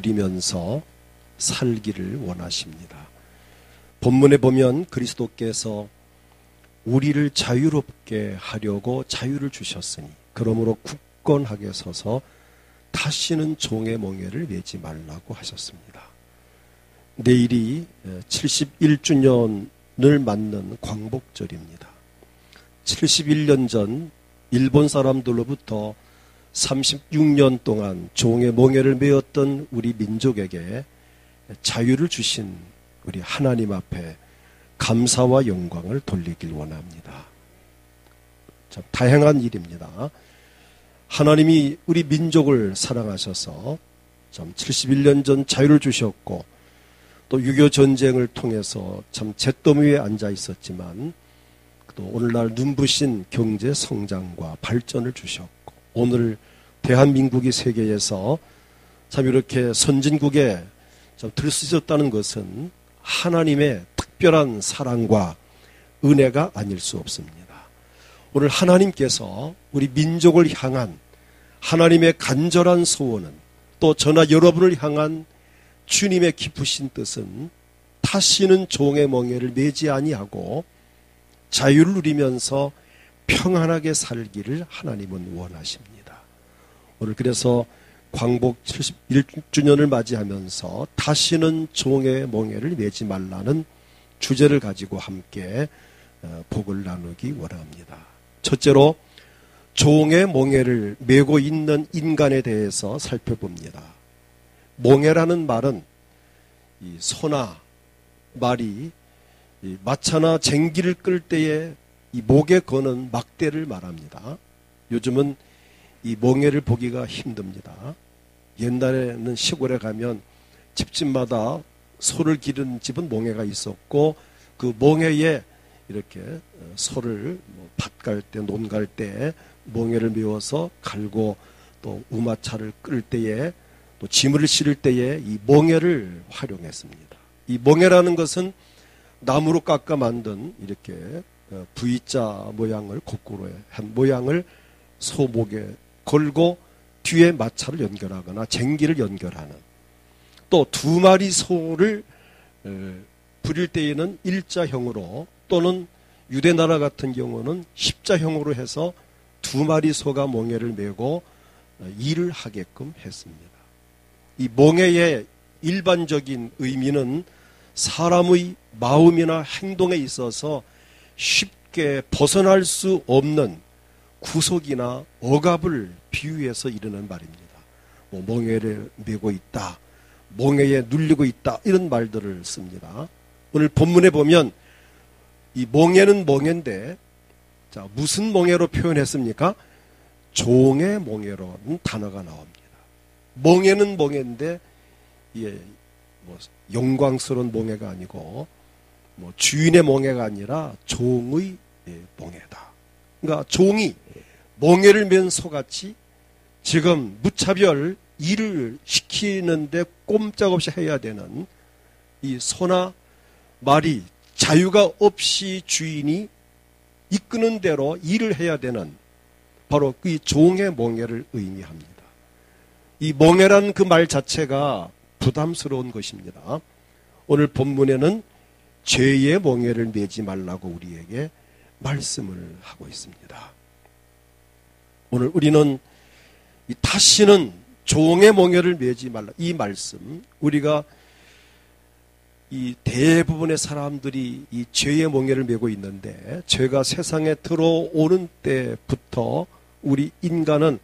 누리면서 살기를 원하십니다. 본문에 보면 그리스도께서 우리를 자유롭게 하려고 자유를 주셨으니 그러므로 굳건하게 서서 다시는 종의 멍에를 매지 말라고 하셨습니다. 내일이 71주년을 맞는 광복절입니다. 71년 전 일본 사람들로부터 36년 동안 종의 멍에를 메었던 우리 민족에게 자유를 주신 우리 하나님 앞에 감사와 영광을 돌리길 원합니다. 참 다양한 일입니다. 하나님이 우리 민족을 사랑하셔서 참 71년 전 자유를 주셨고 또 6.25 전쟁을 통해서 참 잿더미 위에 앉아 있었지만 또 오늘날 눈부신 경제 성장과 발전을 주셨고 오늘 대한민국이 세계에서 참 이렇게 선진국에 들 수 있었다는 것은 하나님의 특별한 사랑과 은혜가 아닐 수 없습니다. 오늘 하나님께서 우리 민족을 향한 하나님의 간절한 소원은 또 저나 여러분을 향한 주님의 깊으신 뜻은 다시는 종의 멍에를 매지 아니하고 자유를 누리면서 평안하게 살기를 하나님은 원하십니다. 오늘 그래서 광복 71주년을 맞이하면서 다시는 종의 멍에를 매지 말라는 주제를 가지고 함께 복을 나누기 원합니다. 첫째로 종의 멍에를 메고 있는 인간에 대해서 살펴봅니다. 멍에라는 말은 이 소나 말이 이 마차나 쟁기를 끌 때에 이 목에 거는 막대를 말합니다. 요즘은 이 멍에를 보기가 힘듭니다. 옛날에는 시골에 가면 집집마다 소를 기르는 집은 멍에가 있었고 그 멍에에 이렇게 소를 밭 갈 때, 논 갈 때 멍에를 메워서 갈고 또 우마차를 끌 때에 또 짐을 실을 때에 이 멍에를 활용했습니다. 이 멍에라는 것은 나무로 깎아 만든 이렇게 V자 모양을 거꾸로 한 모양을 소 목에 걸고 뒤에 마차를 연결하거나 쟁기를 연결하는 또 두 마리 소를 부릴 때에는 일자형으로 또는 유대나라 같은 경우는 십자형으로 해서 두 마리 소가 멍에를 메고 일을 하게끔 했습니다. 이 멍에의 일반적인 의미는 사람의 마음이나 행동에 있어서 쉽게 벗어날 수 없는 구속이나 억압을 비유해서 이르는 말입니다. 멍에를 메고 있다, 멍에에 눌리고 있다 이런 말들을 씁니다. 오늘 본문에 보면 이 멍에는 멍에인데 자, 무슨 멍에로 표현했습니까? 종의 멍에라는 단어가 나옵니다. 멍에는 멍에인데 예, 영광스러운 멍에가 아니고 주인의 멍에가 아니라 종의 멍에다. 그러니까 종이 멍에를 맨 소같이 지금 무차별 일을 시키는데 꼼짝없이 해야 되는 이 소나 말이 자유가 없이 주인이 이끄는 대로 일을 해야 되는 바로 그 종의 멍에를 의미합니다. 이 멍에라는 그 말 자체가 부담스러운 것입니다. 오늘 본문에는 죄의 멍에를 매지 말라고 우리에게 말씀을 하고 있습니다. 오늘 우리는 다시는 종의 멍에를 매지 말라 이 말씀 우리가 이 대부분의 사람들이 이 죄의 멍에를 메고 있는데 죄가 세상에 들어오는 때부터 우리 인간은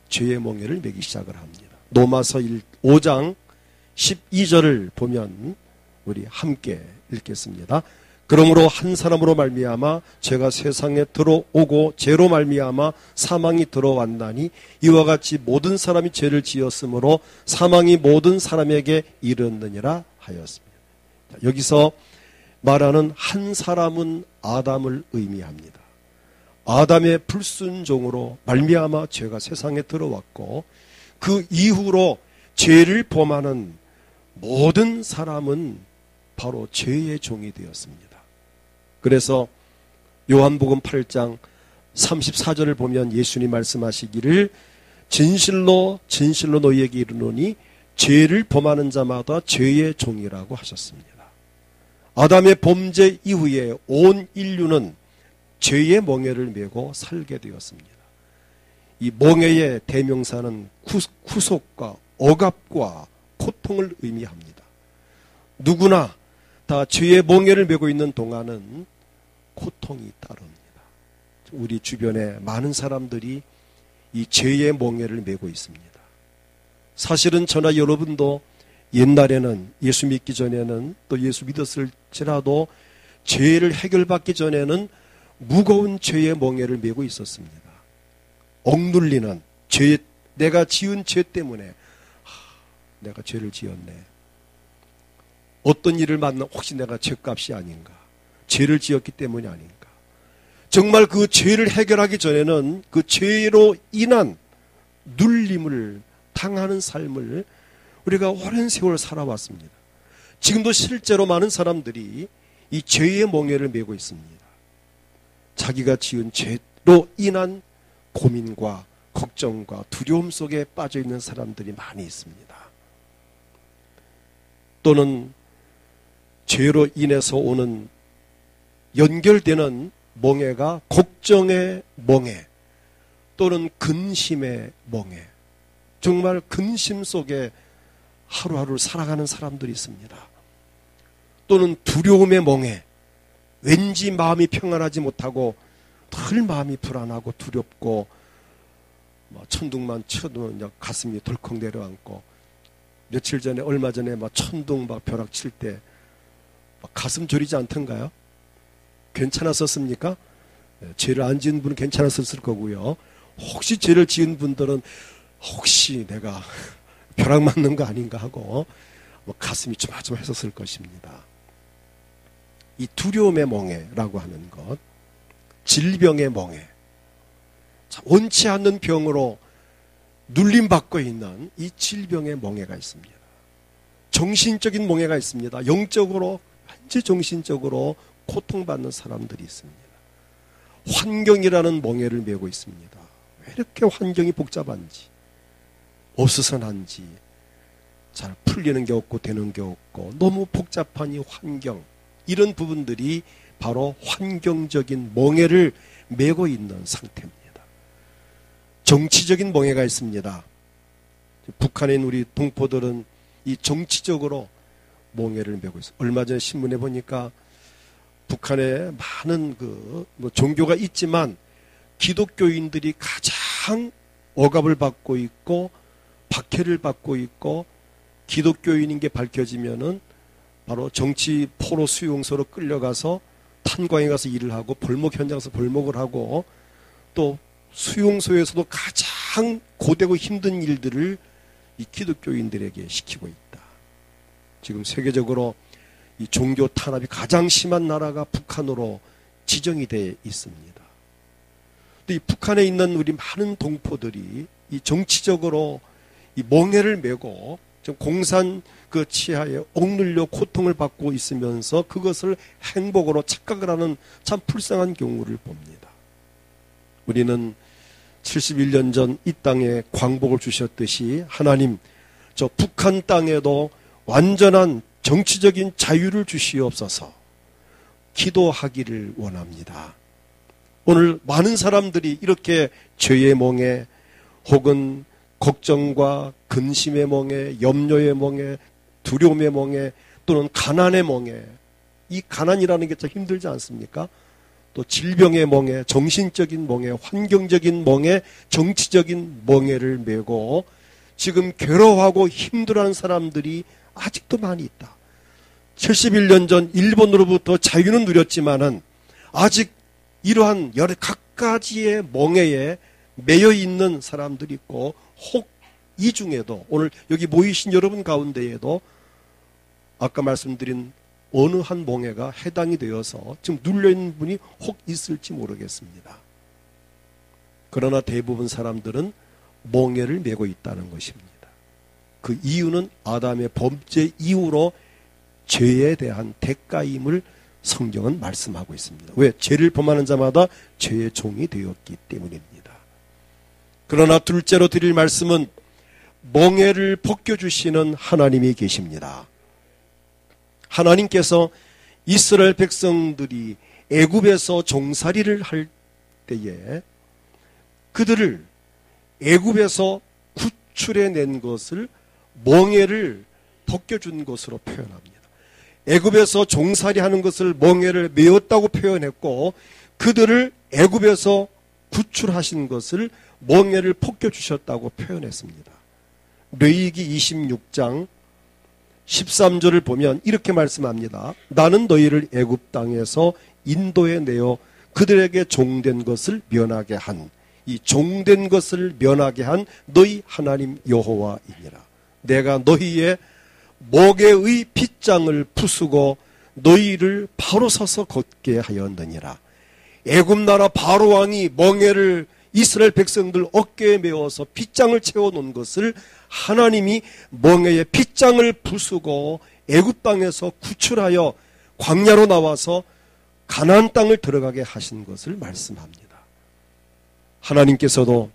죄의 멍에를 메기 시작을 합니다. 로마서 5장 12절을 보면 우리 함께 읽겠습니다. 그러므로 한 사람으로 말미암아 죄가 세상에 들어오고 죄로 말미암아 사망이 들어왔나니 이와 같이 모든 사람이 죄를 지었으므로 사망이 모든 사람에게 이르느니라 하였습니다. 여기서 말하는 한 사람은 아담을 의미합니다. 아담의 불순종으로 말미암아 죄가 세상에 들어왔고 그 이후로 죄를 범하는 모든 사람은 바로 죄의 종이 되었습니다. 그래서 요한복음 8장 34절을 보면 예수님 말씀하시기를 진실로 진실로 너희에게 이르노니 죄를 범하는 자마다 죄의 종이라고 하셨습니다. 아담의 범죄 이후에 온 인류는 죄의 멍에를 메고 살게 되었습니다. 이 멍에의 대명사는 구속과 억압과 고통을 의미합니다. 누구나 다 죄의 멍에를 메고 있는 동안은 고통이 따릅니다. 우리 주변에 많은 사람들이 이 죄의 멍에를 메고 있습니다. 사실은 저나 여러분도 옛날에는 예수 믿기 전에는 또 예수 믿었을지라도 죄를 해결받기 전에는 무거운 죄의 멍에를 메고 있었습니다. 억눌리는 죄, 내가 지은 죄 때문에 내가 죄를 지었네. 어떤 일을 만나 혹시 내가 죄값이 아닌가, 죄를 지었기 때문이 아닌가. 정말 그 죄를 해결하기 전에는 그 죄로 인한 눌림을 당하는 삶을 우리가 오랜 세월 살아왔습니다. 지금도 실제로 많은 사람들이 이 죄의 멍에를 메고 있습니다. 자기가 지은 죄로 인한 고민과 걱정과 두려움 속에 빠져 있는 사람들이 많이 있습니다. 또는 죄로 인해서 오는 연결되는 멍에가 걱정의 멍에 또는 근심의 멍에, 정말 근심 속에 하루하루를 살아가는 사람들이 있습니다. 또는 두려움의 멍에, 왠지 마음이 평안하지 못하고 늘 마음이 불안하고 두렵고 천둥만 쳐도 가슴이 덜컥 내려앉고, 며칠 전에 얼마 전에 천둥 벼락 칠 때 가슴 저리지 않던가요? 괜찮았었습니까? 죄를 안 지은 분은 괜찮았었을 거고요. 혹시 죄를 지은 분들은 혹시 내가 벼락 맞는 거 아닌가 하고 가슴이 조마조마했었을 것입니다. 이 두려움의 멍에라고 하는 것, 질병의 멍에, 원치 않는 병으로 눌림받고 있는 이 질병의 멍에가 있습니다. 정신적인 멍에가 있습니다. 영적으로, 완전 정신적으로 고통받는 사람들이 있습니다. 환경이라는 멍에를 메고 있습니다. 왜 이렇게 환경이 복잡한지, 어수선한지, 잘 풀리는 게 없고 되는 게 없고 너무 복잡한 이 환경, 이런 부분들이 바로 환경적인 멍에를 메고 있는 상태입니다. 정치적인 멍에가 있습니다. 북한에 있는 우리 동포들은 이 정치적으로 멍에를 메고 있어요. 얼마 전에 신문에 보니까 북한에 많은 종교가 있지만 기독교인들이 가장 억압을 받고 있고 박해를 받고 있고, 기독교인인 게 밝혀지면은 바로 정치 포로 수용소로 끌려가서 탄광에 가서 일을 하고, 벌목 현장에서 벌목을 하고, 또 수용소에서도 가장 고되고 힘든 일들을 이 기독교인들에게 시키고 있다. 지금 세계적으로 이 종교 탄압이 가장 심한 나라가 북한으로 지정이 되어 있습니다. 또 이 북한에 있는 우리 많은 동포들이 이 정치적으로 이 멍에를 메고 공산 그 치하에 억눌려 고통을 받고 있으면서 그것을 행복으로 착각을 하는 참 불쌍한 경우를 봅니다. 우리는 71년 전 이 땅에 광복을 주셨듯이 하나님, 저 북한 땅에도 완전한 정치적인 자유를 주시옵소서 기도하기를 원합니다. 오늘 많은 사람들이 이렇게 죄의 멍에 혹은 걱정과 근심의 멍에, 염려의 멍에, 두려움의 멍에, 또는 가난의 멍에, 이 가난이라는 게 참 힘들지 않습니까? 또 질병의 멍에, 정신적인 멍에, 환경적인 멍에, 정치적인 멍에를 메고 지금 괴로워하고 힘들어하는 사람들이 아직도 많이 있다. 71년 전 일본으로부터 자유는 누렸지만은 아직 이러한 여러 각가지의 멍에에 매여 있는 사람들이 있고, 혹 이 중에도 오늘 여기 모이신 여러분 가운데에도 아까 말씀드린 어느 한 멍에가 해당이 되어서 지금 눌려있는 분이 혹 있을지 모르겠습니다. 그러나 대부분 사람들은 멍에를 메고 있다는 것입니다. 그 이유는 아담의 범죄 이후로 죄에 대한 대가임을 성경은 말씀하고 있습니다. 왜? 죄를 범하는 자마다 죄의 종이 되었기 때문입니다. 그러나 둘째로 드릴 말씀은 멍에를 벗겨주시는 하나님이 계십니다. 하나님께서 이스라엘 백성들이 애굽에서 종살이를 할 때에 그들을 애굽에서 구출해낸 것을 멍에를 벗겨준 것으로 표현합니다. 애굽에서 종살이하는 것을 멍에를 메었다고 표현했고, 그들을 애굽에서 구출하신 것을 멍에를 벗겨주셨다고 표현했습니다. 레위기 26장 13절을 보면 이렇게 말씀합니다. 나는 너희를 애굽 땅에서 인도해내어 그들에게 종된 것을 면하게 한, 이 종된 것을 면하게 한 너희 하나님 여호와이니라. 내가 너희의 목에의 빗장을 부수고 너희를 바로 서서 걷게 하였느니라. 애굽 나라 바로 왕이 멍에를 이스라엘 백성들 어깨에 메어서 빗장을 채워놓은 것을 하나님이 멍에의 빗장을 부수고 애굽 땅에서 구출하여 광야로 나와서 가나안 땅을 들어가게 하신 것을 말씀합니다. 하나님께서도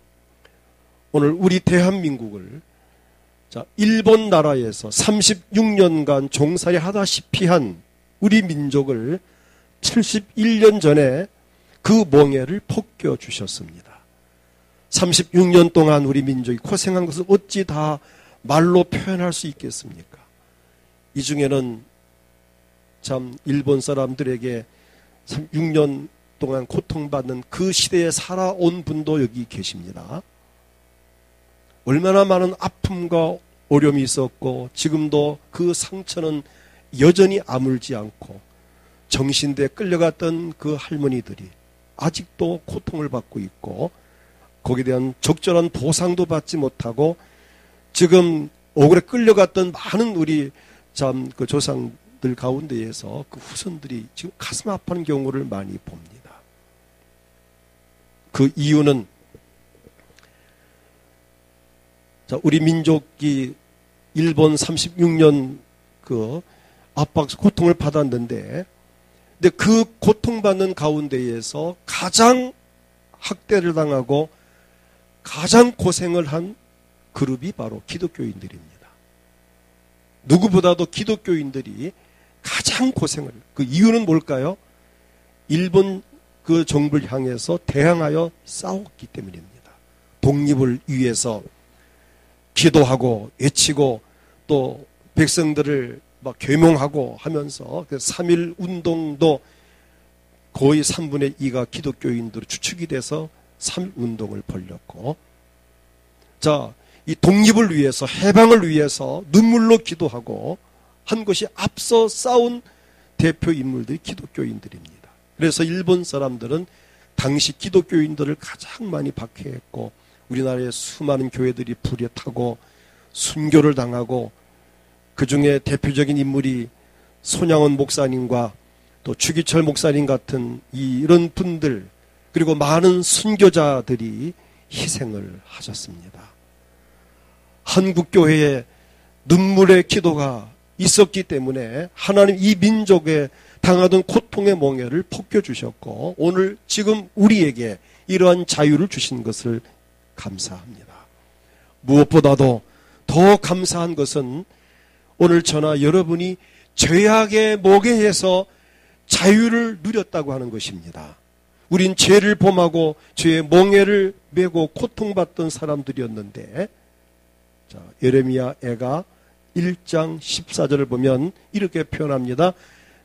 오늘 우리 대한민국을 일본 나라에서 36년간 종살이 하다시피 한 우리 민족을 71년 전에 그 멍에를 벗겨주셨습니다. 36년 동안 우리 민족이 고생한 것을 어찌 다 말로 표현할 수 있겠습니까? 이 중에는 참 일본 사람들에게 36년 동안 고통받는 그 시대에 살아온 분도 여기 계십니다. 얼마나 많은 아픔과 어려움이 있었고 지금도 그 상처는 여전히 아물지 않고 정신대에 끌려갔던 그 할머니들이 아직도 고통을 받고 있고 거기에 대한 적절한 보상도 받지 못하고 지금 억울에 끌려갔던 많은 우리 참 그 조상들 가운데에서 그 후손들이 지금 가슴 아파하는 경우를 많이 봅니다. 그 이유는 우리 민족이 일본 36년 그 압박 고통을 받았는데, 근데 그 고통받는 가운데에서 가장 학대를 당하고 가장 고생을 한 그룹이 바로 기독교인들입니다. 누구보다도 기독교인들이 가장 고생을, 그 이유는 뭘까요? 일본 그 정부를 향해서 대항하여 싸웠기 때문입니다. 독립을 위해서 기도하고 외치고 또 백성들을 막 계몽하고 하면서 그 3.1 운동도 거의 3분의 2가 기독교인들로 추측이 돼서 3.1 운동을 벌였고, 자, 이 독립을 위해서 해방을 위해서 눈물로 기도하고 한 것이 앞서 싸운 대표 인물들이 기독교인들입니다. 그래서 일본 사람들은 당시 기독교인들을 가장 많이 박해했고 우리나라의 수많은 교회들이 불에 타고 순교를 당하고 그 중에 대표적인 인물이 손양원 목사님과 또 주기철 목사님 같은 이런 분들, 그리고 많은 순교자들이 희생을 하셨습니다. 한국교회에 눈물의 기도가 있었기 때문에 하나님 이 민족에 당하던 고통의 멍에를 벗겨주셨고 오늘 지금 우리에게 이러한 자유를 주신 것을 감사합니다. 무엇보다도 더 감사한 것은 오늘 저나 여러분이 죄악의 멍에에서 자유를 누렸다고 하는 것입니다. 우린 죄를 범하고 죄의 멍에를 메고 고통받던 사람들이었는데, 자, 예레미야 애가 1장 14절을 보면 이렇게 표현합니다.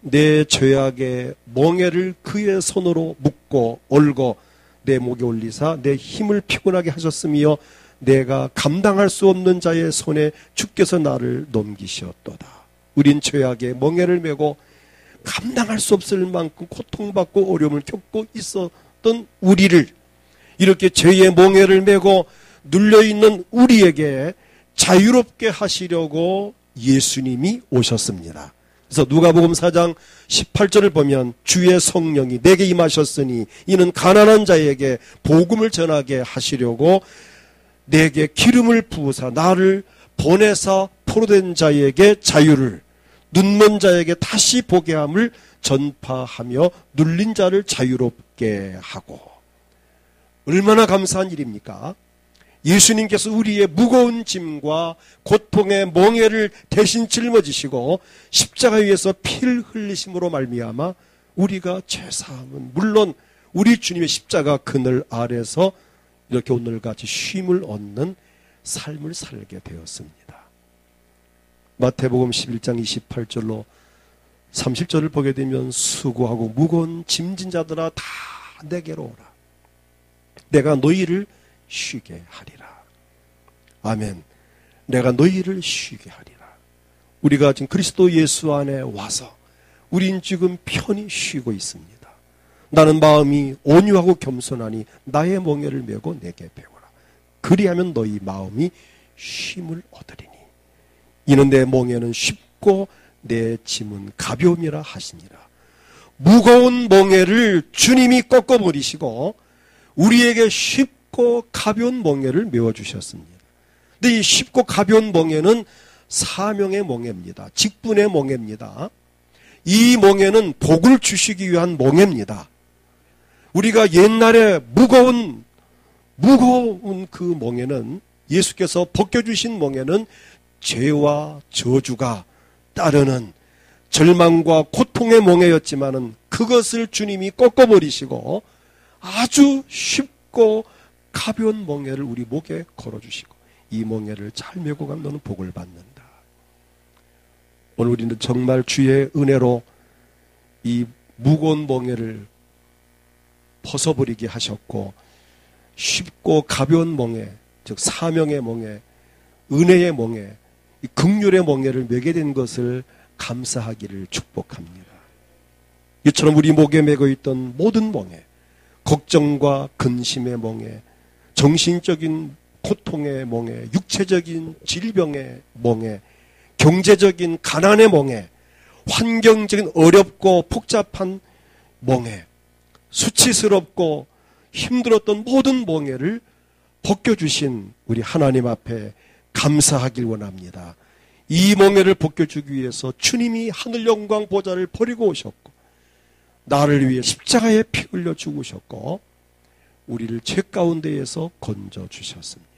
내 죄악의 멍에를 그의 손으로 묶고 올고 내 목에 올리사 내 힘을 피곤하게 하셨으며 내가 감당할 수 없는 자의 손에 주께서 나를 넘기셨도다. 우린 죄악의 멍에를 메고 감당할 수 없을 만큼 고통받고 어려움을 겪고 있었던 우리를, 이렇게 죄의 멍에를 메고 눌려있는 우리에게 자유롭게 하시려고 예수님이 오셨습니다. 그래서 누가복음 4장 18절을 보면 주의 성령이 내게 임하셨으니 이는 가난한 자에게 복음을 전하게 하시려고 내게 기름을 부으사 나를 보내사 포로된 자에게 자유를, 눈먼 자에게 다시 보게 함을 전파하며 눌린 자를 자유롭게 하고. 얼마나 감사한 일입니까? 예수님께서 우리의 무거운 짐과 고통의 멍에를 대신 짊어지시고 십자가 위에서 피를 흘리심으로 말미암아 우리가 죄사함은 물론 우리 주님의 십자가 그늘 아래서 이렇게 오늘같이 쉼을 얻는 삶을 살게 되었습니다. 마태복음 11장 28절로 30절을 보게 되면 수고하고 무거운 짐진 자들아 다 내게로 오라. 내가 너희를 쉬게 하리라. 아멘. 내가 너희를 쉬게 하리라. 우리가 지금 그리스도 예수 안에 와서 우린 지금 편히 쉬고 있습니다. 나는 마음이 온유하고 겸손하니 나의 멍에를 메고 내게 배우라. 그리하면 너희 마음이 쉼을 얻으리니 이는 내 멍에는 쉽고 내 짐은 가벼움이라 하시니라. 무거운 멍에를 주님이 꺾어버리시고 우리에게 쉽고 가벼운 멍에를 메워주셨습니다. 근데 이 쉽고 가벼운 멍에는 사명의 멍에입니다. 직분의 멍에입니다. 이 멍에는 복을 주시기 위한 멍에입니다. 우리가 옛날에 무거운 그 멍에는 예수께서 벗겨주신 멍에는 죄와 저주가 따르는 절망과 고통의 멍에였지만은 그것을 주님이 꺾어버리시고 아주 쉽고 가벼운 멍에를 우리 목에 걸어주시고 이 멍에를 잘 메고 가면 너는 복을 받는다. 오늘 우리는 정말 주의 은혜로 이 무거운 멍에를 벗어버리게 하셨고 쉽고 가벼운 멍에, 즉 사명의 멍에, 은혜의 멍에, 이 긍휼의 멍에를 메게 된 것을 감사하기를 축복합니다. 이처럼 우리 목에 메고 있던 모든 멍에, 걱정과 근심의 멍에, 정신적인 고통의 멍에, 육체적인 질병의 멍에, 경제적인 가난의 멍에, 환경적인 어렵고 복잡한 멍에, 수치스럽고 힘들었던 모든 멍에를 벗겨주신 우리 하나님 앞에 감사하길 원합니다. 이 멍에를 벗겨주기 위해서 주님이 하늘 영광 보좌를 버리고 오셨고 나를 위해 십자가에 피 흘려 죽으셨고 우리를 죄 가운데에서 건져주셨습니다.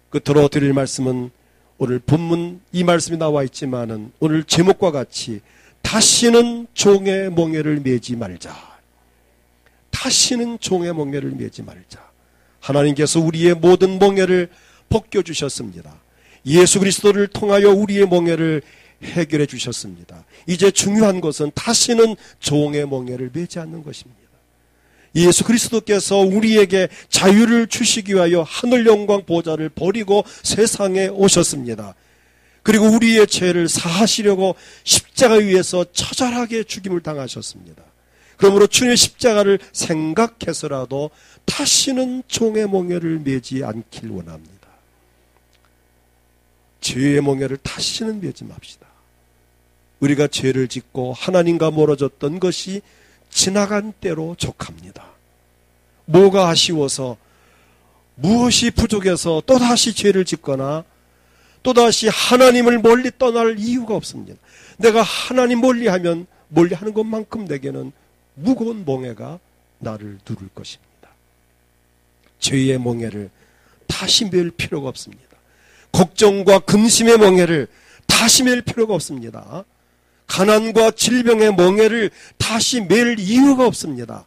끝으로 드릴 말씀은 오늘 본문 이 말씀이 나와 있지만은 오늘 제목과 같이 다시는 종의 멍에를 메지 말자. 다시는 종의 멍에를 메지 말자. 하나님께서 우리의 모든 멍에를 벗겨주셨습니다. 예수 그리스도를 통하여 우리의 멍에를 해결해 주셨습니다. 이제 중요한 것은 다시는 종의 멍에를 메지 않는 것입니다. 예수 그리스도께서 우리에게 자유를 주시기 위하여 하늘 영광 보좌를 버리고 세상에 오셨습니다. 그리고 우리의 죄를 사하시려고 십자가 위에서 처절하게 죽임을 당하셨습니다. 그러므로 주님의 십자가를 생각해서라도 다시는 종의 멍에를 메지 않길 원합니다. 죄의 멍에를 다시는 메지 맙시다. 우리가 죄를 짓고 하나님과 멀어졌던 것이 지나간 때로 족합니다. 뭐가 아쉬워서 무엇이 부족해서 또다시 죄를 짓거나 또다시 하나님을 멀리 떠날 이유가 없습니다. 내가 하나님 멀리하면 멀리하는 것만큼 내게는 무거운 멍에가 나를 누를 것입니다. 죄의 멍에를 다시 맬 필요가 없습니다. 걱정과 근심의 멍에를 다시 맬 필요가 없습니다. 가난과 질병의 멍에를 다시 맬 이유가 없습니다.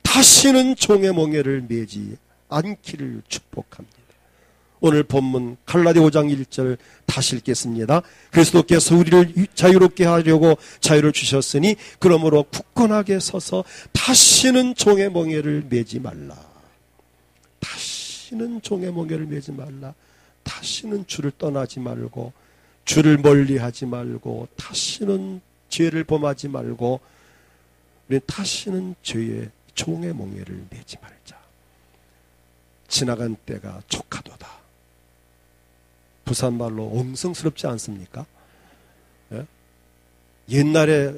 다시는 종의 멍에를 메지 않기를 축복합니다. 오늘 본문 갈라디아 5장 1절 다시 읽겠습니다. 그리스도께서 우리를 자유롭게 하려고 자유를 주셨으니 그러므로 굳건하게 서서 다시는 종의 멍에를 메지 말라. 다시는 종의 멍에를 메지 말라. 다시는 주를 떠나지 말고 주를 멀리하지 말고 다시는 죄를 범하지 말고 우리 다시는 죄의 종의 멍에를 메지 말자. 지나간 때가 족하도다. 부산말로 엉성스럽지 않습니까? 예? 옛날에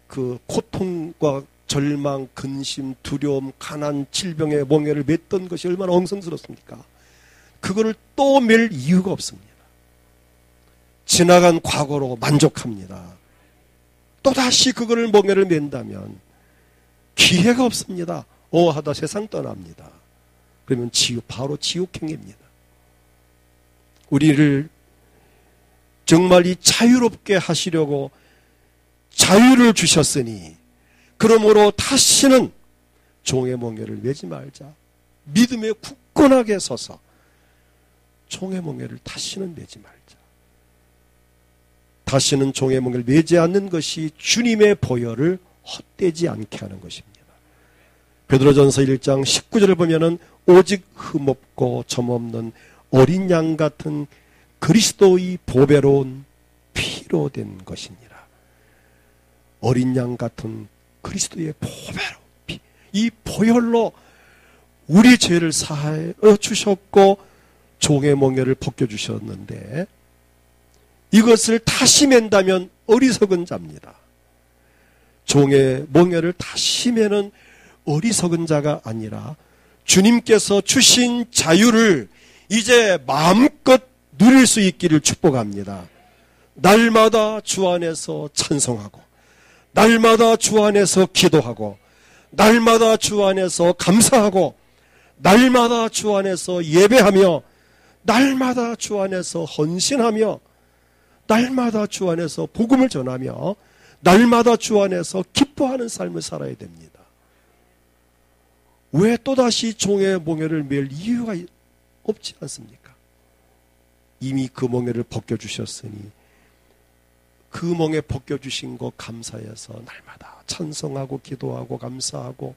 그 고통과 절망, 근심, 두려움, 가난, 질병의 멍에를 맸던 것이 얼마나 엉성스럽습니까? 그거를 또 맬 이유가 없습니다. 지나간 과거로 만족합니다. 또다시 그거를 멍에를 맨다면 기회가 없습니다. 하다 세상 떠납니다. 그러면 바로 지옥행입니다. 우리를 정말 이 자유롭게 하시려고 자유를 주셨으니 그러므로 다시는 종의 멍에를 매지 말자. 믿음에 굳건하게 서서 종의 멍에를 다시는 매지 말자. 다시는 종의 멍에를 매지 않는 것이 주님의 보혈을 헛되지 않게 하는 것입니다. 베드로전서 1장 19절을 보면은 오직 흠없고 점없는 어린 양 같은 그리스도의 보배로운 피로 된 것이니라. 어린 양 같은 그리스도의 보배로운 피. 이 보혈로 우리 죄를 사하여 주셨고 종의 멍에를 벗겨주셨는데 이것을 다시 맨다면 어리석은 자입니다. 종의 멍에를 다시 매는 어리석은 자가 아니라 주님께서 주신 자유를 이제 마음껏 누릴 수 있기를 축복합니다. 날마다 주 안에서 찬송하고 날마다 주 안에서 기도하고 날마다 주 안에서 감사하고 날마다 주 안에서 예배하며 날마다 주 안에서 헌신하며 날마다 주 안에서 복음을 전하며 날마다 주 안에서 기뻐하는 삶을 살아야 됩니다. 왜 또다시 종의 멍에를 맬 이유가 없지 않습니까? 이미 그 멍에를 벗겨주셨으니 그 멍에 벗겨주신 거 감사해서 날마다 찬송하고 기도하고 감사하고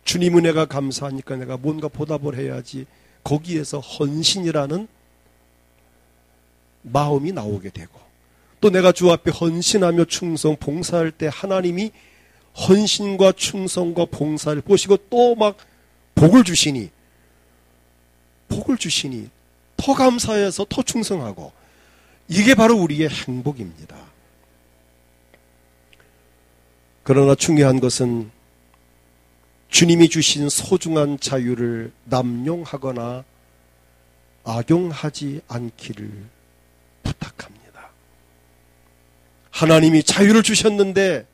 주님 은혜가 감사하니까 내가 뭔가 보답을 해야지 거기에서 헌신이라는 마음이 나오게 되고 또 내가 주 앞에 헌신하며 충성 봉사할 때 하나님이 헌신과 충성과 봉사를 보시고 또 막 복을 주시니 더 감사해서 더 충성하고 이게 바로 우리의 행복입니다. 그러나 중요한 것은 주님이 주신 소중한 자유를 남용하거나 악용하지 않기를 부탁합니다. 하나님이 자유를 주셨는데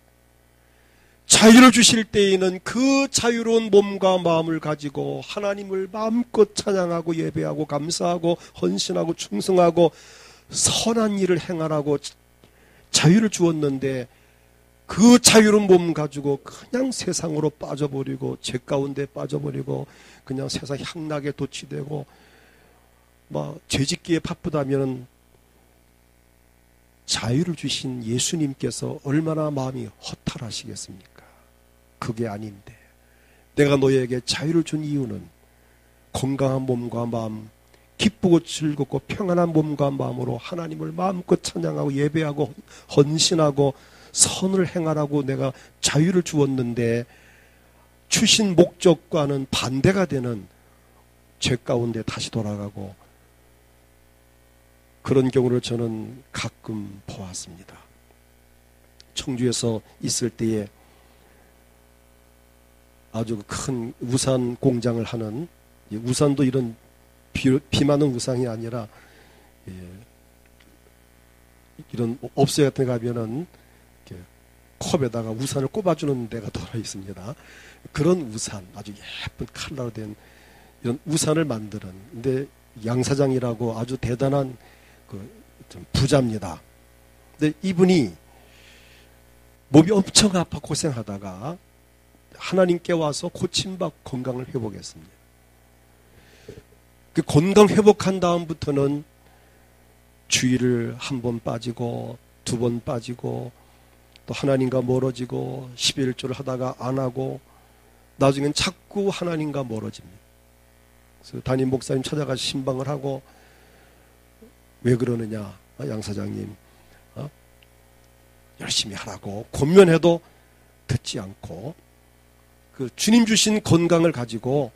자유를 주실 때에는 그 자유로운 몸과 마음을 가지고 하나님을 마음껏 찬양하고 예배하고 감사하고 헌신하고 충성하고 선한 일을 행하라고 자유를 주었는데 그 자유로운 몸 가지고 그냥 세상으로 빠져버리고 죄 가운데 빠져버리고 그냥 세상 향락에 도취되고 막 죄짓기에 바쁘다면 자유를 주신 예수님께서 얼마나 마음이 허탈하시겠습니까? 그게 아닌데 내가 너에게 자유를 준 이유는 건강한 몸과 마음, 기쁘고 즐겁고 평안한 몸과 마음으로 하나님을 마음껏 찬양하고 예배하고 헌신하고 선을 행하라고 내가 자유를 주었는데 주신 목적과는 반대가 되는 죄 가운데 다시 돌아가고 그런 경우를 저는 가끔 보았습니다. 청주에서 있을 때에 아주 큰 우산 공장을 하는, 우산도 이런 비 많은 우산이 아니라 이런 업소 같은 데 가면은 컵에다가 우산을 꼽아주는 데가 돌아 있습니다. 그런 우산, 아주 예쁜 칼라로 된 이런 우산을 만드는, 근데 양 사장이라고 아주 대단한 좀 부자입니다. 근데 이분이 몸이 엄청 아파 고생하다가 하나님께 와서 고침받고 건강을 회복했습니다. 그 건강 회복한 다음부터는 주일을 한 번 빠지고 두 번 빠지고 또 하나님과 멀어지고 11조를 하다가 안 하고 나중엔 자꾸 하나님과 멀어집니다. 그래서 담임 목사님 찾아가서 신방을 하고 왜 그러느냐, 양 사장님 열심히 하라고 권면해도 듣지 않고 그 주님 주신 건강을 가지고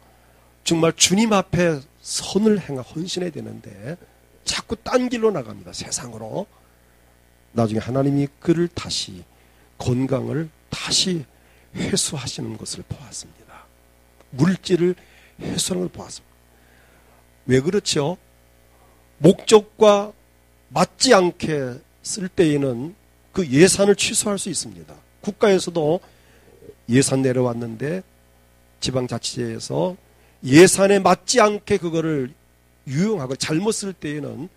정말 주님 앞에 선을 행하 헌신해야 되는데 자꾸 딴 길로 나갑니다. 세상으로. 나중에 하나님이 그를 다시 건강을 다시 회수하시는 것을 보았습니다. 물질을 회수하는 걸 보았습니다. 왜 그렇죠? 목적과 맞지 않게 쓸 때에는 그 예산을 취소할 수 있습니다. 국가에서도 예산 내려왔는데 지방자치제에서 예산에 맞지 않게 그거를 유용하고 잘못 쓸 때에는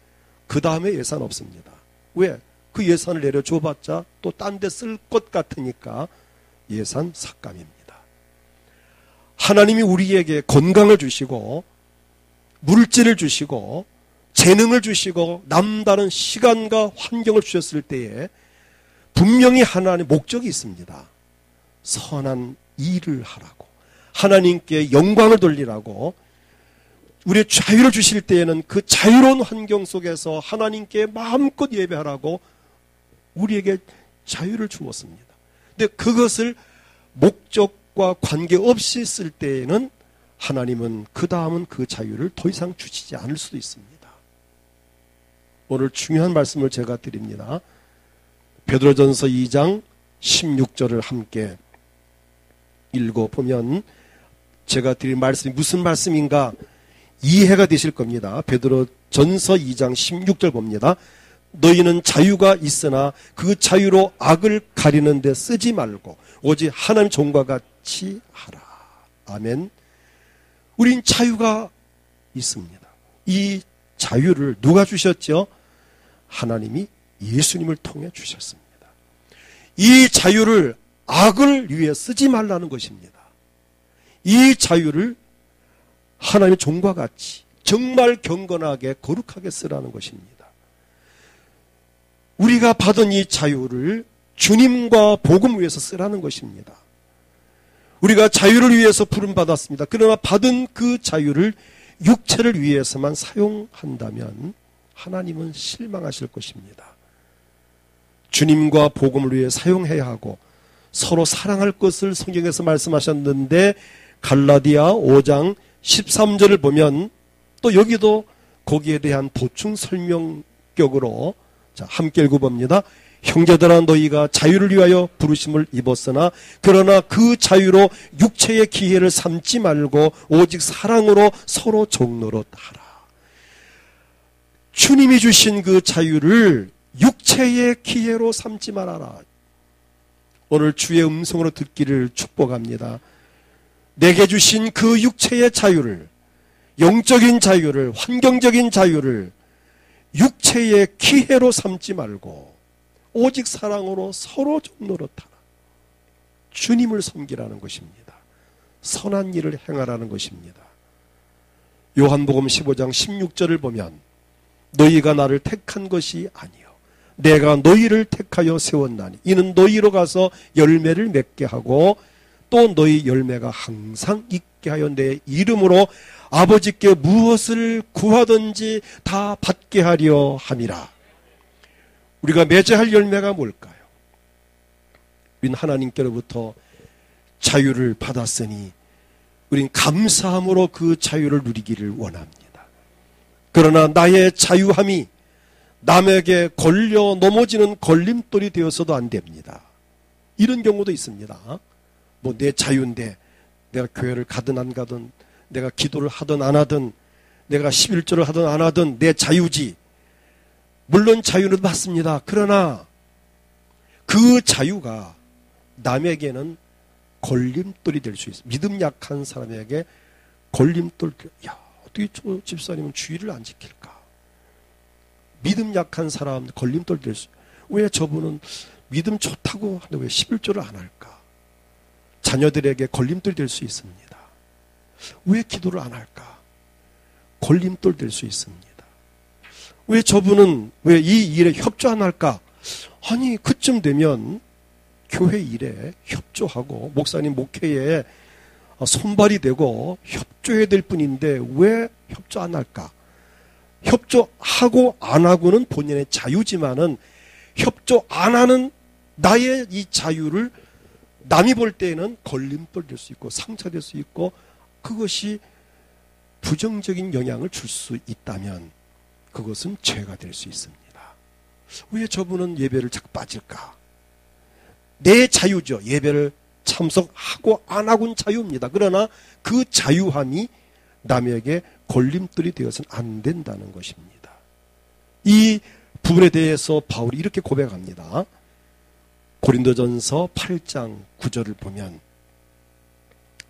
그 다음에 예산 없습니다. 왜? 그 예산을 내려줘봤자 또 딴 데 쓸 것 같으니까 예산 삭감입니다. 하나님이 우리에게 건강을 주시고 물질을 주시고 재능을 주시고 남다른 시간과 환경을 주셨을 때에 분명히 하나님의 목적이 있습니다. 선한 일을 하라고, 하나님께 영광을 돌리라고, 우리의 자유를 주실 때에는 그 자유로운 환경 속에서 하나님께 마음껏 예배하라고 우리에게 자유를 주었습니다. 근데 그것을 목적과 관계없이 쓸 때에는 하나님은 그 다음은 그 자유를 더 이상 주시지 않을 수도 있습니다. 오늘 중요한 말씀을 제가 드립니다. 베드로전서 2장 16절을 함께 읽어보면 제가 드릴 말씀이 무슨 말씀인가 이해가 되실 겁니다. 베드로전서 2장 16절 봅니다. 너희는 자유가 있으나 그 자유로 악을 가리는 데 쓰지 말고 오직 하나님 종과 같이 하라. 아멘. 우린 자유가 있습니다. 이 자유를 누가 주셨죠? 하나님이 예수님을 통해 주셨습니다. 이 자유를 악을 위해 쓰지 말라는 것입니다. 이 자유를 하나님의 종과 같이 정말 경건하게 거룩하게 쓰라는 것입니다. 우리가 받은 이 자유를 주님과 복음 위해서 쓰라는 것입니다. 우리가 자유를 위해서 부름받았습니다. 그러나 받은 그 자유를 육체를 위해서만 사용한다면 하나님은 실망하실 것입니다. 주님과 복음을 위해 사용해야 하고 서로 사랑할 것을 성경에서 말씀하셨는데 갈라디아 5장 13절을 보면 또 여기도 거기에 대한 보충 설명격으로 자, 함께 읽어봅니다. 형제들아 너희가 자유를 위하여 부르심을 입었으나 그러나 그 자유로 육체의 기회를 삼지 말고 오직 사랑으로 서로 종노릇 하라. 주님이 주신 그 자유를 육체의 기회로 삼지 말아라. 오늘 주의 음성으로 듣기를 축복합니다. 내게 주신 그 육체의 자유를, 영적인 자유를, 환경적인 자유를 육체의 기회로 삼지 말고 오직 사랑으로 서로 종노릇하라. 주님을 섬기라는 것입니다. 선한 일을 행하라는 것입니다. 요한복음 15장 16절을 보면 너희가 나를 택한 것이 아니요 내가 너희를 택하여 세웠나니 이는 너희로 가서 열매를 맺게 하고 또 너희 열매가 항상 있게 하여 내 이름으로 아버지께 무엇을 구하든지 다 받게 하려 함이라. 우리가 맺어야 할 열매가 뭘까요? 우린 하나님께로부터 자유를 받았으니 우린 감사함으로 그 자유를 누리기를 원합니다. 그러나 나의 자유함이 남에게 걸려 넘어지는 걸림돌이 되어서도 안 됩니다. 이런 경우도 있습니다. 뭐 내 자유인데 내가 교회를 가든 안 가든 내가 기도를 하든 안 하든 내가 11조를 하든 안 하든 내 자유지. 물론 자유는 맞습니다. 그러나 그 자유가 남에게는 걸림돌이 될 수 있습니다. 믿음 약한 사람에게 걸림돌. 야, 어떻게 저 집사님은 주의를 안 지킬까? 믿음 약한 사람 걸림돌 될 수. 왜 저분은 믿음 좋다고 하는데 왜 11조를 안 할까? 자녀들에게 걸림돌 될 수 있습니다. 왜 기도를 안 할까? 걸림돌 될 수 있습니다. 왜 저분은 왜 이 일에 협조 안 할까? 아니 그쯤 되면 교회 일에 협조하고 목사님 목회에 손발이 되고 협조해야 될 뿐인데 왜 협조 안 할까? 협조하고 안 하고는 본인의 자유지만은 협조 안 하는 나의 이 자유를 남이 볼 때에는 걸림돌 될 수 있고 상처될 수 있고 그것이 부정적인 영향을 줄 수 있다면 그것은 죄가 될 수 있습니다. 왜 저분은 예배를 자꾸 빠질까? 내 자유죠. 예배를 참석하고 안 하고는 자유입니다. 그러나 그 자유함이 남에게 걸림돌이 되어서는 안 된다는 것입니다. 이 부분에 대해서 바울이 이렇게 고백합니다. 고린도전서 8장 9절을 보면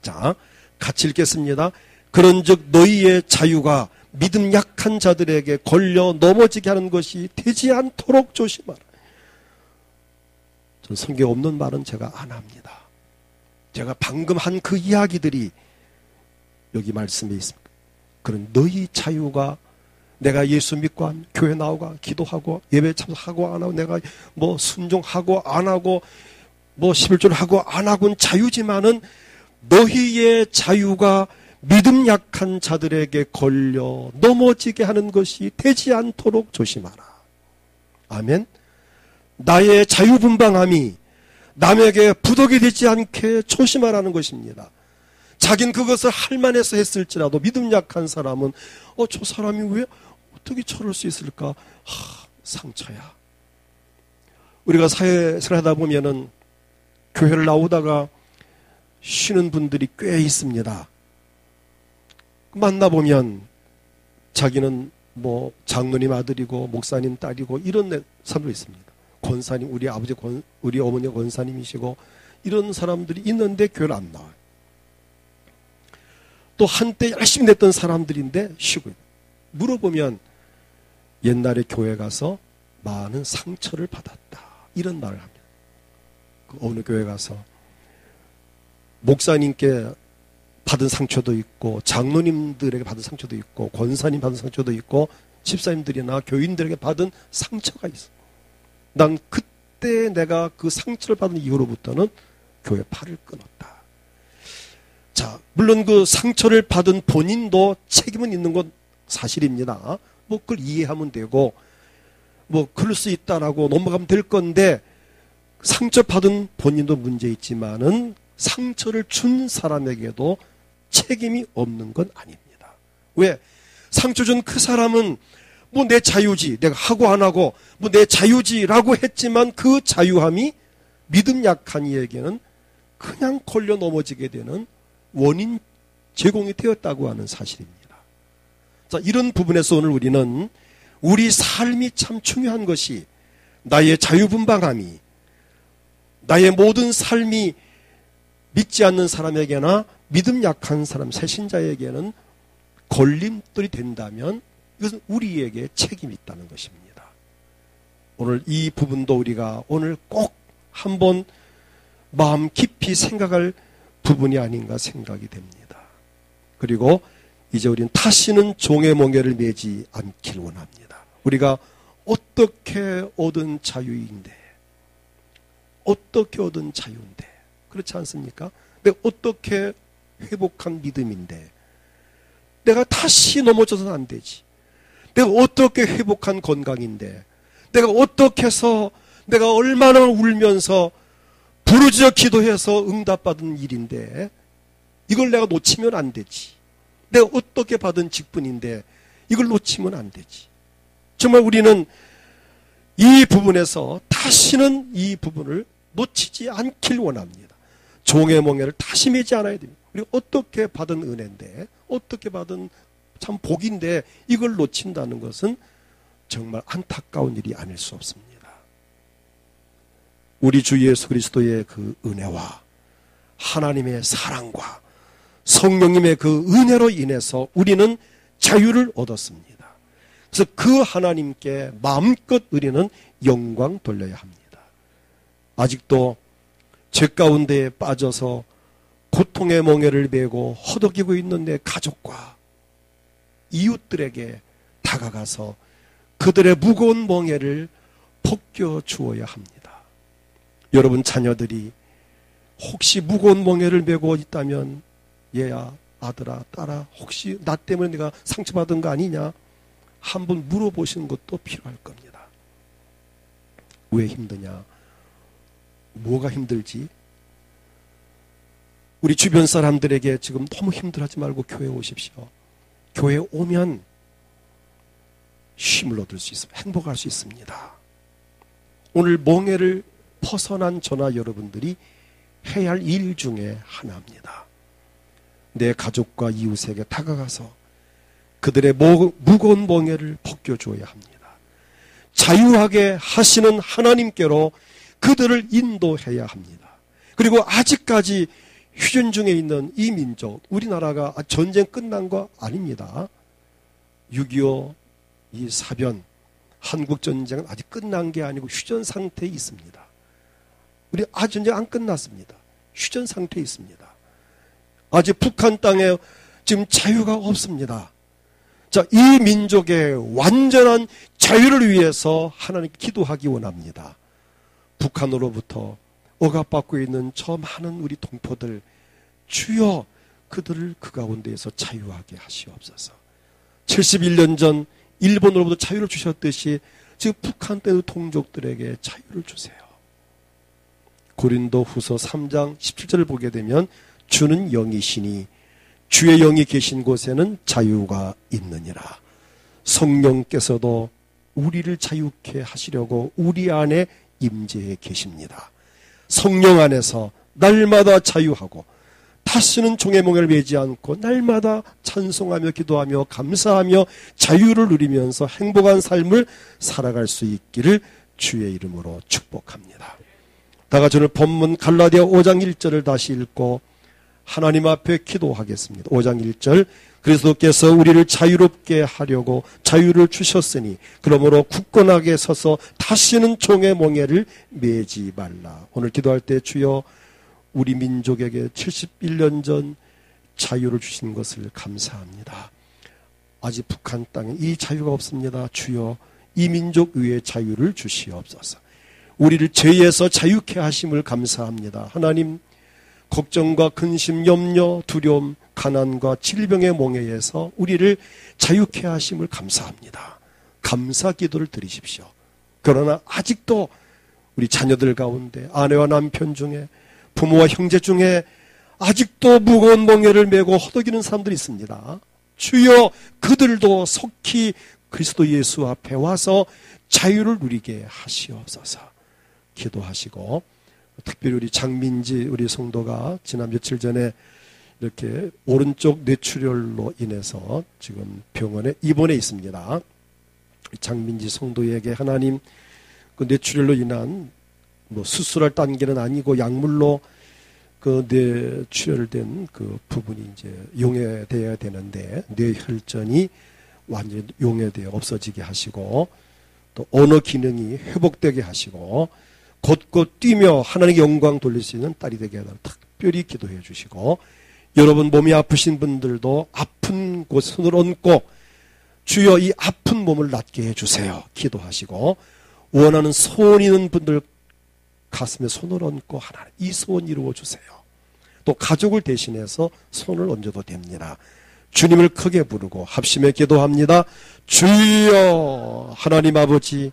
자, 같이 읽겠습니다. 그런즉 너희의 자유가 믿음 약한 자들에게 걸려 넘어지게 하는 것이 되지 않도록 조심하라. 전 성경 없는 말은 제가 안 합니다. 제가 방금 한 그 이야기들이 여기 말씀에 있습니다. 그런 너희 자유가 내가 예수 믿고 교회 나오고 기도하고 예배 참석하고 안 하고 내가 뭐 순종하고 안 하고 뭐 11조 하고 안 하고는 자유지만은 너희의 자유가 믿음 약한 자들에게 걸려 넘어지게 하는 것이 되지 않도록 조심하라. 아멘. 나의 자유분방함이 남에게 부덕이 되지 않게 조심하라는 것입니다. 자긴 그것을 할만해서 했을지라도 믿음 약한 사람은 저 사람이 왜 어떻게 저럴 수 있을까? 상처야. 우리가 사회생활 하다 보면은 교회를 나오다가 쉬는 분들이 꽤 있습니다. 만나보면 자기는 뭐 장로님 아들이고 목사님 딸이고 이런 사람도 있습니다. 권사님, 우리 아버지 우리 어머니 권사님이시고 이런 사람들이 있는데 교회를 안 나와요. 또 한때 열심히 냈던 사람들인데 쉬고 물어보면 옛날에 교회 가서 많은 상처를 받았다 이런 말을 합니다. 그 어느 교회 가서 목사님께 받은 상처도 있고 장로님들에게 받은 상처도 있고 권사님 받은 상처도 있고 집사님들이나 교인들에게 받은 상처가 있어. 난 그때 내가 그 상처를 받은 이후로부터는 교회 팔을 끊었다. 자, 물론 그 상처를 받은 본인도 책임은 있는 건 사실입니다. 뭐 그걸 이해하면 되고 뭐 그럴 수 있다라고 넘어가면 될 건데 상처받은 본인도 문제 있지만은 상처를 준 사람에게도 책임이 없는 건 아닙니다. 왜? 상처 준 그 사람은 뭐 내 자유지, 내가 하고 안 하고 뭐 내 자유지라고 했지만 그 자유함이 믿음 약한 이에게는 그냥 걸려 넘어지게 되는 원인 제공이 되었다고 하는 사실입니다. 자, 이런 부분에서 오늘 우리는 우리 삶이 참 중요한 것이 나의 자유분방함이 나의 모든 삶이 믿지 않는 사람에게나 믿음 약한 사람, 새신자에게는 걸림돌이 된다면 이것은 우리에게 책임이 있다는 것입니다. 오늘 이 부분도 우리가 오늘 꼭 한번 마음 깊이 생각할 부분이 아닌가 생각이 됩니다. 그리고 이제 우리는 다시는 종의 몽해를 매지 않길 원합니다. 우리가 어떻게 얻은 자유인데 어떻게 얻은 자유인데 그렇지 않습니까? 내가 어떻게 회복한 믿음인데 내가 다시 넘어져서는 안 되지. 내가 어떻게 회복한 건강인데 내가 어떻게 해서 내가 얼마나 울면서 부르짖어 기도해서 응답받은 일인데 이걸 내가 놓치면 안 되지. 내가 어떻게 받은 직분인데 이걸 놓치면 안 되지. 정말 우리는 이 부분에서 다시는 이 부분을 놓치지 않길 원합니다. 종의 몽해를 다시 매지 않아야 됩니다. 우리가 어떻게 받은 은혜인데 어떻게 받은 참 복인데 이걸 놓친다는 것은 정말 안타까운 일이 아닐 수 없습니다. 우리 주 예수 그리스도의 그 은혜와 하나님의 사랑과 성령님의 그 은혜로 인해서 우리는 자유를 얻었습니다. 그래서 그 하나님께 마음껏 우리는 영광 돌려야 합니다. 아직도 죄 가운데에 빠져서 고통의 몽해를 메고 허덕이고 있는 내 가족과 이웃들에게 다가가서 그들의 무거운 몽해를 벗겨 주어야 합니다. 여러분 자녀들이 혹시 무거운 몽해를 메고 있다면 얘야, 아들아, 딸아, 혹시 나 때문에 네가 상처받은 거 아니냐? 한번 물어보시는 것도 필요할 겁니다. 왜 힘드냐? 뭐가 힘들지? 우리 주변 사람들에게 지금 너무 힘들어하지 말고 교회에 오십시오. 교회에 오면 쉼을 얻을 수 있습니다. 행복할 수 있습니다. 오늘 몽해를 벗어난 저나 여러분들이 해야 할 일 중에 하나입니다. 내 가족과 이웃에게 다가가서 그들의 무거운 몽해를 벗겨줘야 합니다. 자유하게 하시는 하나님께로 그들을 인도해야 합니다. 그리고 아직까지 휴전 중에 있는 이 민족, 우리나라가 전쟁 끝난 거 아닙니다. 6.25 이 사변, 한국전쟁은 아직 끝난 게 아니고 휴전 상태에 있습니다. 우리 아직 전쟁 안 끝났습니다. 휴전 상태에 있습니다. 아직 북한 땅에 지금 자유가 없습니다. 자, 이 민족의 완전한 자유를 위해서 하나님께 기도하기 원합니다. 북한으로부터 억압받고 있는 저 많은 우리 동포들, 주여 그들을 그 가운데에서 자유하게 하시옵소서. 71년 전 일본으로부터 자유를 주셨듯이 지금 북한 때의 동족들에게 자유를 주세요. 고린도 후서 3장 17절을 보게 되면 주는 영이시니 주의 영이 계신 곳에는 자유가 있느니라. 성령께서도 우리를 자유케 하시려고 우리 안에 임재해 계십니다. 성령 안에서 날마다 자유하고 다시는 종의 몽에를 매지 않고 날마다 찬송하며 기도하며 감사하며 자유를 누리면서 행복한 삶을 살아갈 수 있기를 주의 이름으로 축복합니다. 다같이 오늘 본문 갈라디아 5장 1절을 다시 읽고 하나님 앞에 기도하겠습니다. 5장 1절, 그리스도께서 우리를 자유롭게 하려고 자유를 주셨으니 그러므로 굳건하게 서서 다시는 종의 몽에를 매지 말라. 오늘 기도할 때 주여 우리 민족에게 71년 전 자유를 주신 것을 감사합니다. 아직 북한 땅에 이 자유가 없습니다. 주여 이 민족 위에 자유를 주시옵소서. 우리를 죄에서 자유케 하심을 감사합니다. 하나님, 걱정과 근심, 염려, 두려움, 가난과 질병의 몽에에서 우리를 자유케 하심을 감사합니다. 감사 기도를 드리십시오. 그러나 아직도 우리 자녀들 가운데 아내와 남편 중에 부모와 형제 중에 아직도 무거운 몽에를 메고 허덕이는 사람들이 있습니다. 주여 그들도 속히 그리스도 예수 앞에 와서 자유를 누리게 하시옵소서. 기도하시고, 특별히 우리 장민지 우리 성도가 지난 며칠 전에 이렇게 오른쪽 뇌출혈로 인해서 지금 병원에 입원해 있습니다. 장민지 성도에게 하나님 그 뇌출혈로 인한 수술할 단계는 아니고 약물로 그 뇌출혈된 그 부분이 이제 용해되어야 되는데 뇌혈전이 완전히 용해되어 없어지게 하시고 또 언어 기능이 회복되게 하시고 곧곧 뛰며 하나님께 영광 돌릴 수 있는 딸이 되게 해달라 특별히 기도해 주시고, 여러분 몸이 아프신 분들도 아픈 곳 손을 얹고 주여 이 아픈 몸을 낫게 해주세요 기도하시고, 원하는 소원 있는 분들 가슴에 손을 얹고 하나님 이 소원 이루어주세요. 또 가족을 대신해서 손을 얹어도 됩니다. 주님을 크게 부르고 합심해 기도합니다. 주여 하나님 아버지,